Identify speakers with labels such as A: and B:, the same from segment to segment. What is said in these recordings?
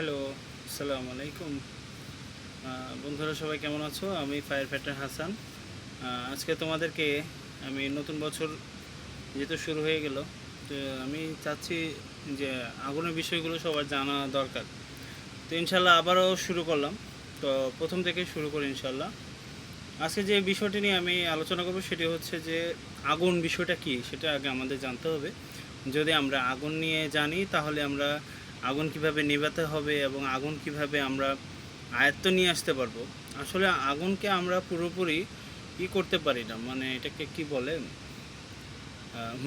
A: Hello, আসসালামু আলাইকুম। বন্ধুরা সবাই কেমন আছো? আমি ফায়ার ফাইটার হাসান। আজকে তোমাদেরকে আমি নতুন বছর যেহেতু শুরু হয়ে গেল, তো আমি চাচ্ছি যে আগুনের বিষয়গুলো সবার জানা দরকার। তো ইনশাল্লাহ আবারও শুরু করলাম। তো প্রথম থেকে শুরু করি ইনশাল্লাহ। আজকে যে বিষয়টি নিয়ে আমি আলোচনা করব সেটি হচ্ছে যে আগুন বিষয়টা কী সেটা আগে আমাদের জানতে হবে। যদি আমরা আগুন নিয়ে জানি তাহলে আমরা আগুন কিভাবে নেভাতে হবে এবং আগুন কিভাবে আমরা আয়ত্ত নিয়ে আসতে পারবো। আসলে আগুনকে আমরা পুরোপুরি করতে পারি না, মানে এটাকে কি বলে,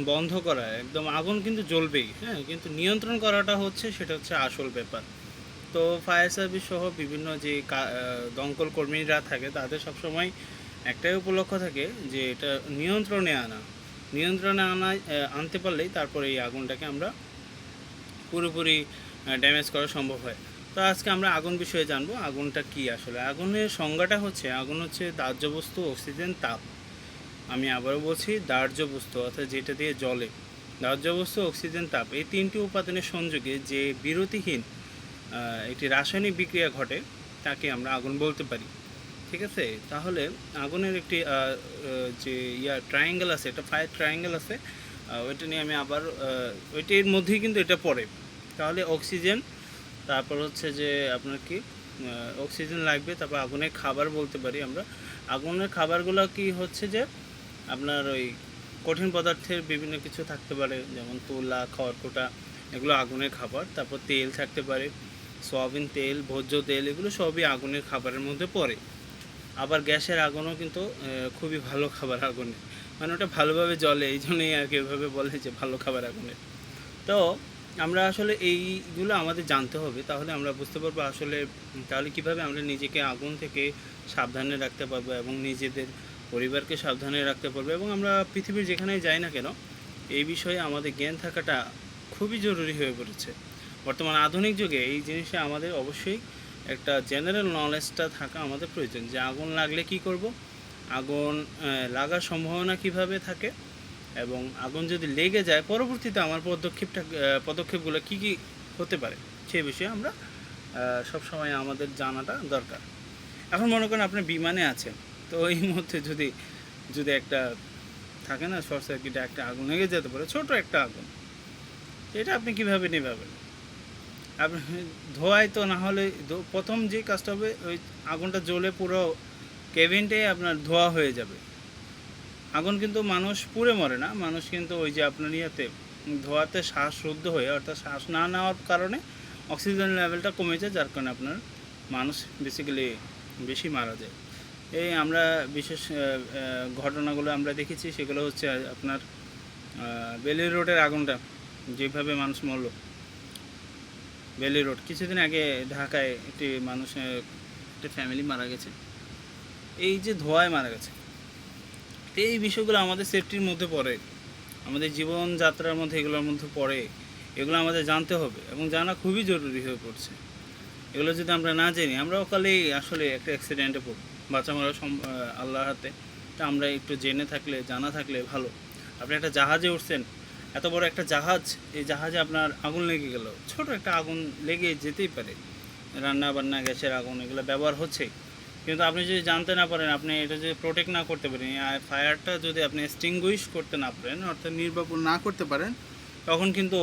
A: বন্ধ করা একদম, আগুন কিন্তু জ্বলবেই, হ্যাঁ, কিন্তু নিয়ন্ত্রণ করাটা হচ্ছে সেটা হচ্ছে আসল ব্যাপার। তো ফায়ার সার্ভিস সহ বিভিন্ন যে দমকল কর্মীরা থাকে তাদের সবসময় একটাই উপলক্ষ্য থাকে যে এটা নিয়ন্ত্রণে আনতে পারলেই তারপরে এই আগুনটাকে আমরা পুরোপুরি ড্যামেজ করা সম্ভব হয়। তো আজকে আমরা আগুন বিষয়ে জানবো আগুনটা কি। আসলে আগুনের সংজ্ঞাটা হচ্ছে আগুন হচ্ছে দাহ্য বস্তু, অক্সিজেন, তাপ। আমি আবারও বলছি, দাহ্য বস্তু অর্থাৎ যেটা দিয়ে জ্বলে, দাহ্য বস্তু, অক্সিজেন, তাপ, এই তিনটি উপাদানের সংযোগে যে বিরতিহীন একটি রাসায়নিক বিক্রিয়া ঘটে তাকে আমরা আগুন বলতে পারি। ঠিক আছে? তাহলে আগুনের একটি যে ট্রায়াঙ্গেল আছে, এটা ফায়ার ট্রায়াঙ্গেল আছে, ওইটা নিয়ে আমি আবার ওইটির মধ্যেই কিন্তু এটা পড়ে। তাহলে অক্সিজেন, তারপর হচ্ছে যে আপনার কি অক্সিজেন লাগবে, তারপর আগুনের খাবার বলতে পারি আমরা। আগুনের খাবারগুলো কি হচ্ছে যে আপনার ওই কঠিন পদার্থের বিভিন্ন কিছু থাকতে পারে, যেমন তুলা, খড়কুটা, এগুলো আগুনের খাবার। তারপর তেল থাকতে পারে, সয়াবিন তেল, ভোজ্য তেল, এগুলো সবই আগুনের খাবারের মধ্যে পড়ে। আবার গ্যাসের আগুনও কিন্তু খুবই ভালো খাবার আগুনের, মানে ওটা ভালোভাবে জ্বলে, এই জন্যই আর কি এভাবে বলে যে ভালো খাবার আগুনের। তো আমরা আসলে এইগুলো আমাদের জানতে হবে, তাহলে আমরা বুঝতে পারবো আসলে তাহলে কীভাবে আমরা নিজেকে আগুন থেকে সাবধানে রাখতে পারবো এবং নিজেদের পরিবারকে সাবধানে রাখতে পারবো, এবং আমরা পৃথিবীর যেখানেই যাই না কেন এই বিষয়ে আমাদের জ্ঞান থাকাটা খুবই জরুরি হয়ে পড়েছে। বর্তমান আধুনিক যুগে এই জিনিসে আমাদের অবশ্যই একটা জেনারেল নলেজটা থাকা আমাদের প্রয়োজন, যে আগুন লাগলে কি করব, আগুন লাগার সম্ভাবনা কিভাবে থাকে, এবং আগুন যদি লেগে যায় পরবর্তীতে আমার পদক্ষেপগুলো কি কি হতে পারে সে বিষয়ে আমরা সবসময় আমাদের জানাটা দরকার। এখন মনে করেন আপনি বিমানে আছেন, তো এই মুহূর্তে যদি যদি একটা থাকে না শর্ট সার্কিটে একটা আগুন লেগে যেতে পারে, ছোট একটা আগুন, এটা আপনি কীভাবে নেভাবেন? আপনি ধোঁয়ায় তো না হলে প্রথম যে কাজটা হবে, ওই আগুনটা জ্বলে পুরো কেবিনটাই আপনার ধোঁয়া হয়ে যাবে। আগুন কিন্তু মানুষ পুড়ে মরে না, মানুষ কিন্তু ওই যে আপনার ধোঁয়াতে শ্বাসরুদ্ধ হয়ে, অর্থাৎ শ্বাস না নেওয়ার কারণে অক্সিজেন লেভেলটা কমে যায়, যার কারণে আপনার মানুষ বেসিক্যালি বেশি মারা যায়। এই আমরা বিশেষ ঘটনাগুলো আমরা দেখেছি, সেগুলো হচ্ছে আপনার বেলি রোডের আগুনটা, যেভাবে মানুষ মরল। বেলি রোড কিছুদিন আগে ঢাকায় একটি মানুষের একটি ফ্যামিলি মারা গেছে, এই যে ধোঁয়ায় মারা গেছে। এই বিষয়গুলো আমাদের সেফটির মধ্যে পড়ে, আমাদের জীবনযাত্রার মধ্যে এগুলোর মধ্যে পড়ে। এগুলো আমাদের জানতে হবে এবং জানা খুবই জরুরি হয়ে পড়ছে। এগুলো যদি আমরা না জানি, আমরা অকালেই আসলে একটা অ্যাক্সিডেন্টে পড়ব, বাঁচা মারা আল্লাহর হাতে। তা আমরা একটু জেনে থাকলে, জানা থাকলে ভালো। আপনি একটা জাহাজে উঠছেন, এত বড় একটা জাহাজ, এই জাহাজে আপনার আগুন লেগে গেল, ছোট একটা আগুন লেগে যেতেই পারে, রান্না বান্না, গ্যাসের আগুন, এগুলো ব্যবহার হচ্ছে। কিন্তু আপনি যদি জানতে না পারেন, আপনি এটা যদি প্রোটেক্ট না করতে পারেন, ফায়ারটা যদি আপনি এক্সটিংগুইশ করতে না পারেন, অর্থাৎ নির্বাপন না করতে পারেন, তখন কিন্তু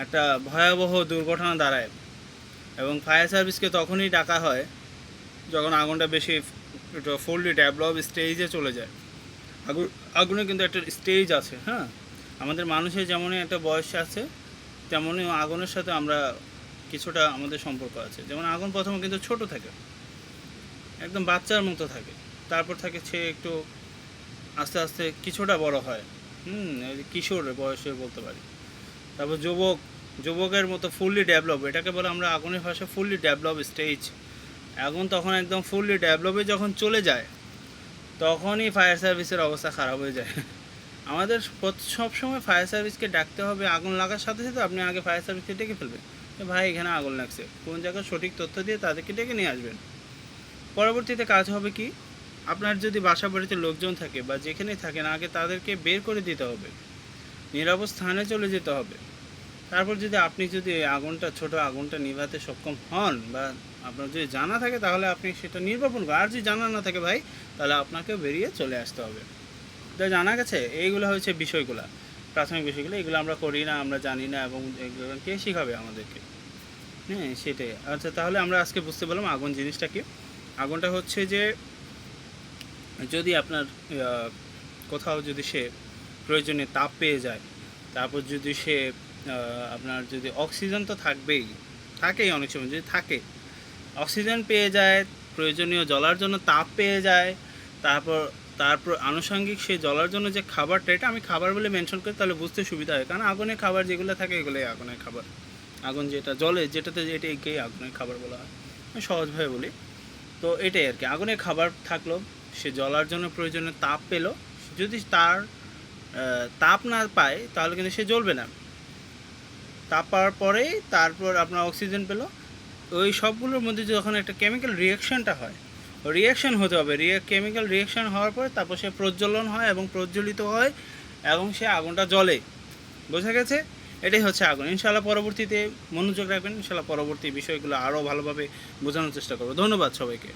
A: একটা ভয়াবহ দুর্ঘটনা দাঁড়ায়। এবং ফায়ার সার্ভিসকে তখনই ডাকা হয় যখন আগুনটা বেশি ফুললি ডেভেলপ স্টেজে চলে যায়। আগুনে কিন্তু একটা স্টেজ আছে, হ্যাঁ, আমাদের মানুষের যেমনই একটা বয়স আছে, তেমনই আগুনের সাথে আমরা কিছুটা আমাদের সম্পর্ক আছে। যেমন আগুন প্রথমে কিন্তু ছোট থাকে, একদম বাচ্চার মতো থাকে, তারপর থাকে সে একটু আস্তে আস্তে কিছুটা বড় হয়, কিশোর বয়সে বলতে পারি। তারপর যুবকের মতো ফুললি ডেভেলপ, এটাকে বলে আমরা আগুনের ভাষায় ফুললি ডেভেলপ স্টেজ। আগুন তখন একদম ফুললি ডেভেলপে যখন চলে যায়, তখনই ফায়ার সার্ভিসের অবস্থা খারাপ হয়ে যায়। আমাদের সবসময় ফায়ার সার্ভিসকে ডাকতে হবে। আগুন লাগার সাথে সাথে আপনি আগে ফায়ার সার্ভিসকে ডেকে ফেলবেন, ভাই এখানে আগুন লাগছে, কোন জায়গায় সঠিক তথ্য দিয়ে তাদেরকে ডেকে নিয়ে আসবেন। পরবর্তীতে কাজ হবে কি, আপনার যদি বাসা বাড়িতে লোকজন থাকে বা যেখানেই থাকেন, আগে তাদেরকে বের করে দিতে হবে, নিরাপদ স্থানে চলে যেতে হবে। তারপর যদি আপনি যদি ওই আগুনটা ছোট আগুনটা নিভাতে সক্ষম হন বা আপনার যদি জানা থাকে তাহলে আপনি সেটা নির্বাপন করেন। আর যদি জানা না থাকে ভাই, তাহলে আপনাকে বেরিয়ে চলে আসতে হবে। তো জানা গেছে এইগুলো হচ্ছে বিষয়গুলো, প্রাথমিক বিষয়গুলো। এগুলো আমরা করি না, আমরা জানি না, এবং এগুলো কে শেখাবে আমাদেরকে? হ্যাঁ, সেটাই। আচ্ছা, তাহলে আমরা আজকে বুঝতে পারলাম আগুন জিনিসটা কি। আগুনটা হচ্ছে যে যদি আপনার কোথাও যদি সে প্রয়োজনীয় তাপ পেয়ে যায়, তারপর যদি সে আপনার যদি অক্সিজেন তো থাকেই অনেক সময় যদি থাকে, অক্সিজেন পেয়ে যায়, প্রয়োজনীয় জ্বলার জন্য তাপ পেয়ে যায়, তারপর তারপর আনুষঙ্গিক সে জ্বলার জন্য যে খাবারটা, এটা আমি খাবার বলে মেনশন করি তাহলে বুঝতে সুবিধা হয়, কারণ আগুনের খাবার যেগুলো থাকে এগুলোই আগুনের খাবার। আগুন যেটা জ্বলে, যেটাতে এটাকেই আগুনের খাবার বলা হয়, আমি সহজভাবে বলি। তো এটাই আর কি, আগুনের খাবার থাকলো, সে জ্বলার জন্য প্রয়োজনীয় তাপ পেলো। যদি তার তাপ না পায় তাহলে কিন্তু সে জ্বলবে না। তাপ পাওয়ার পরেই তারপর আপনার অক্সিজেন পেলো। ওই সবগুলোর মধ্যে যখন একটা কেমিক্যাল রিয়াকশানটা হয়, রিয়াকশান হতে হবে, কেমিক্যাল রিয়াকশান হওয়ার পরে তারপর সে প্রজ্বলন হয় এবং প্রজ্বলিত হয় এবং সে আগুনটা জ্বলে। বোঝা গেছে? এটাই হচ্ছে আগুন। ইনশাআল্লাহ পরবর্তীতে মনোযোগ রাখবেন, ইনশাআল্লাহ পরবর্তী বিষয়গুলো আরও ভালোভাবে বোঝানোর চেষ্টা করবো। ধন্যবাদ সবাইকে।